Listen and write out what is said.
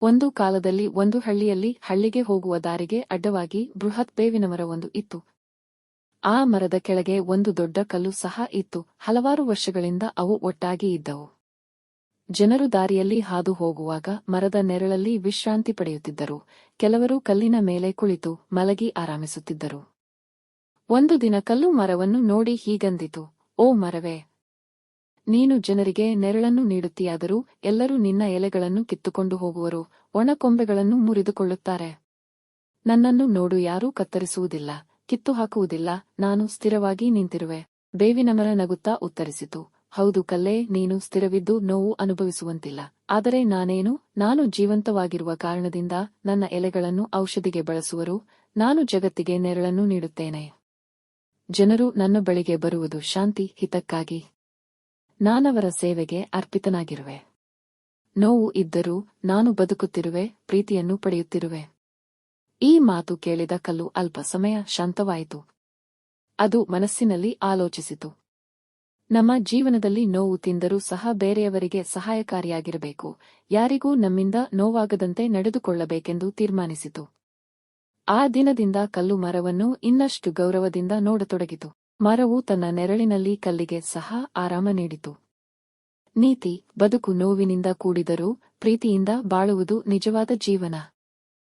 ಒಂದು ಕಾಲದಲ್ಲಿ ಒಂದು ಹಳ್ಳಿಯಲ್ಲಿ ಹಳ್ಳಿಗೆ ಹೋಗುವ ದಾರಿಗೆ ಅಡ್ಡವಾಗಿ ಬೃಹತ್ ಬೇವಿನ ಮರವೊಂದು ಇತ್ತು. ಆ ಮರದ ಕೆಳಗೆ ಒಂದು ದೊಡ್ಡ ಕಲ್ಲು ಸಹ ಇತ್ತು. ಹಲವಾರು ವರ್ಷಗಳಿಂದ ಅವು ಒಟ್ಟಾಗಿ ಇದ್ದವು. ಜನರು ದಾರಿಯಲ್ಲಿ ಹಾದು ಹೋಗುವಾಗ ಮರದ ನೆರಳಲ್ಲಿ ವಿಶ್ರಾಂತಿ ಪಡೆಯುತ್ತಿದ್ದರು. ಕೆಲವರು ಕಲ್ಲಿನ ಮೇಲೆ ಕುಳಿತು ಮಲಗಿ ಆರಾಮಿಸುತ್ತಿದ್ದರು. ಒಂದು ದಿನ ಕಲ್ಲು ಮರವನ್ನು ನೋಡಿ ಹೀಗಂದಿತು, ಓ ಮರವೇ, ನೀನು ಜನರಿಗೆ ನೆರಳನ್ನು ನೀಡುತ್ತೀಯಾದರೂ ಎಲ್ಲರೂ ನಿನ್ನ ಎಲೆಗಳನ್ನು ಕಿತ್ತುಕೊಂಡು ಹೋಗುವರು, ಒಣ ಕೊಂಬೆಗಳನ್ನು ಮುರಿದುಕೊಳ್ಳುತ್ತಾರೆ. ನನ್ನನ್ನು ನೋಡು, ಯಾರೂ ಕತ್ತರಿಸುವುದಿಲ್ಲ, ಕಿತ್ತು ಹಾಕುವುದಿಲ್ಲ, ನಾನು ಸ್ಥಿರವಾಗಿ ನಿಂತಿರುವೆ. ಬೇವಿನ ಮರ ನಗುತ್ತಾ ಉತ್ತರಿಸಿತು, ಹೌದು ಕಲ್ಲೇ, ನೀನು ಸ್ಥಿರವಿದ್ದು ನೋವು ಅನುಭವಿಸುವಂತಿಲ್ಲ. ಆದರೆ ನಾನೇನು? ನಾನು ಜೀವಂತವಾಗಿರುವ ಕಾರಣದಿಂದ ನನ್ನ ಎಲೆಗಳನ್ನು ಔಷಧಿಗೆ ಬಳಸುವರು. ನಾನು ಜಗತ್ತಿಗೆ ನೆರಳನ್ನು ನೀಡುತ್ತೇನೆ. ಜನರು ನನ್ನ ಬಳಿಗೆ ಬರುವುದು ಶಾಂತಿ, ಹಿತಕ್ಕಾಗಿ. ನಾನವರ ಸೇವೆಗೆ ಅರ್ಪಿತನಾಗಿರುವೆ. ನೋವು ಇದ್ದರೂ ನಾನು ಬದುಕುತ್ತಿರುವೆ, ಪ್ರೀತಿಯನ್ನು ಪಡೆಯುತ್ತಿರುವೆ. ಈ ಮಾತು ಕೇಳಿದ ಕಲ್ಲು ಅಲ್ಪ ಸಮಯ ಶಾಂತವಾಯಿತು. ಅದು ಮನಸ್ಸಿನಲ್ಲಿ ಆಲೋಚಿಸಿತು. ನಮ್ಮ ಜೀವನದಲ್ಲಿ ನೋವು ತಿಂದರೂ ಸಹ ಬೇರೆಯವರಿಗೆ ಸಹಾಯಕಾರಿಯಾಗಿರಬೇಕು, ಯಾರಿಗೂ ನಮ್ಮಿಂದ ನೋವಾಗದಂತೆ ನಡೆದುಕೊಳ್ಳಬೇಕೆಂದು ತೀರ್ಮಾನಿಸಿತು. ಆ ದಿನದಿಂದ ಕಲ್ಲು ಮರವನ್ನು ಇನ್ನಷ್ಟು ಗೌರವದಿಂದ ನೋಡತೊಡಗಿತು. ಮರವು ತನ್ನ ನೆರಳಿನಲ್ಲಿ ಕಲ್ಲಿಗೆ ಸಹ ಆರಾಮ ನೀಡಿತು. ನೀತಿ: ಬದುಕು ನೋವಿನಿಂದ ಕೂಡಿದರೂ ಪ್ರೀತಿಯಿಂದ ಬಾಳುವುದು ನಿಜವಾದ ಜೀವನ.